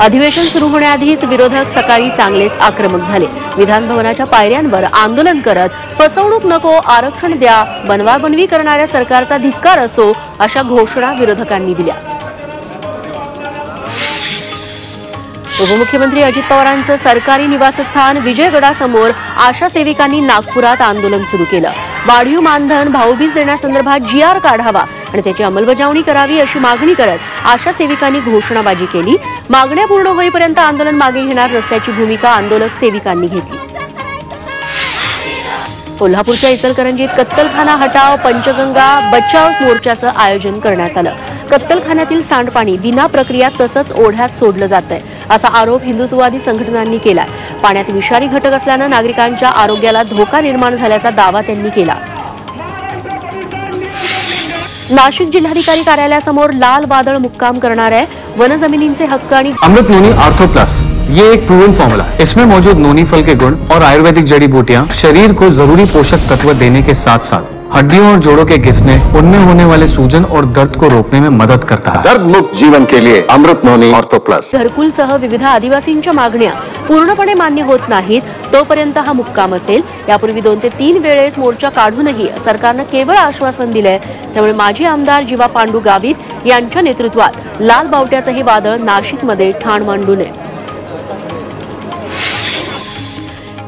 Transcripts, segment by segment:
अधिवेशन सुरू होण्याआधीच विरोधक सकाळी चांगलेच आक्रमक झाले। विधान भवनाच्या पायऱ्यांवर आंदोलन करत फसवणूक नको, आरक्षण द्या, बनवाबनवी करणाऱ्या सरकारचा धिक्कार असो अशा घोषणा विरोधकांनी दिल्या। उपमुख्यमंत्री अजित पवारांचं सरकारी निवासस्थान विजयगडासमोर आशा सेविकांनी नागपुरात आंदोलन सुरू केलं। वाढीव मानधन, भाऊबीज देण्यासंदर्भात GR काढावा आणि त्याची अंमलबजावणी करावी अशी मागणी करत आशा सेविकांनी घोषणाबाजी केली। मागण्या पूर्ण होईपर्यंत आंदोलन मागे घेणार नसल्याची भूमिका आंदोलक सेविकांनी घेतली। कोल्हापूरच्या इचलकरंजीत कत्तलखाना हटाव पंचगंगा बचाव मोर्चाचं आयोजन करण्यात आलं। कत्तलखान्यातील सांडपाणी विना प्रक्रिया तसंच ओढ्यात सोडलं जातंय असा आरोप हिंदुत्ववादी संघटनांनी केलाय। पाण्यात विषारी घटक असल्यानं नागरिकांच्या आरोग्याला धोका निर्माण झाल्याचा दावा त्यांनी केला। नाशिक जिल्हाधिकारी कार्यालयासमोर लाल वादळ मुक्काम करणार आहे। वन जमिनींचे हक्क आणि अमृत नोनी आर्थो प्लस ये एक प्रूवन फॉर्मूला है। इसमें मौजूद नोनी फल के गुण और आयुर्वेदिक जड़ी बूटियां शरीर को जरूरी पोषक तत्व देने के साथ साथ हड्डियों और जोड़ों के घिसने, उनमें होने वाले सूजन और दर्द को रोकने में मदद करता है। दर्द मुक्त जीवन के लिए अमृत नोनी आर्थो प्लस। घरकुलसह विविध आदिवासींच्या मागण्या पूर्णपणे मान्य होत नाहीत तोपर्यंत हा मुक्काम असेल। यापूर्वी 2 ते 3 वेळेस मोर्चा काढूनही सरकारनं केवळ आश्वासन दिलंय। त्यामुळे माजी आमदार जीवा पांडू गावित यांच्या नेतृत्वात लाल बावट्याचं हे वादळ नाशिकमध्ये ठाण मांडू नये।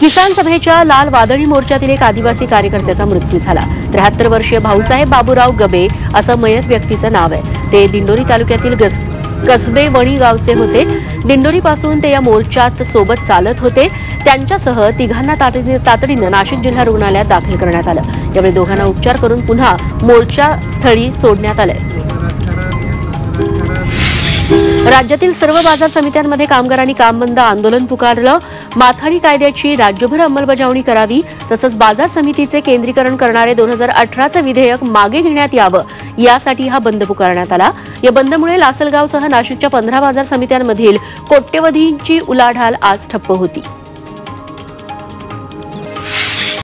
किसान सभेच्या लाल वादळी मोर्चातील एक आदिवासी कार्यकर्त्याचा मृत्यू झाला। 73 वर्षीय भाऊसाहेब बाबूराव गबे असं मयत व्यक्तीचं नाव आहे। ते दिंडोरी तालुक्यातील कसबे वणी गावचे होते। दिंडोरीपासून ते या मोर्चात सोबत चालत होते। त्यांच्यासह तिघांना तातडीनं नाशिक जिल्हा रुग्णालयात दाखल करण्यात आलं। यावेळी दोघांना उपचार करून पुन्हा मोर्चा स्थळी सोडण्यात आलं। राज्यातील सर्व बाजार समित्यांमध्ये कामगारांनी काम बंद आंदोलन पुकारलं। माथाडी कायद्याची राज्यभर अंमलबजावणी करावी तसंच बाजार समितीचे केंद्रीकरण करणारे 2018चं विधेयक मागे घेण्यात यावं यासाठी हा बंद पुकारण्यात आला। या बंदमुळे लासलगावसह नाशिकच्या 15 बाजार समित्यांमधील कोट्यवधींची उलाढाल आज ठप्प होती।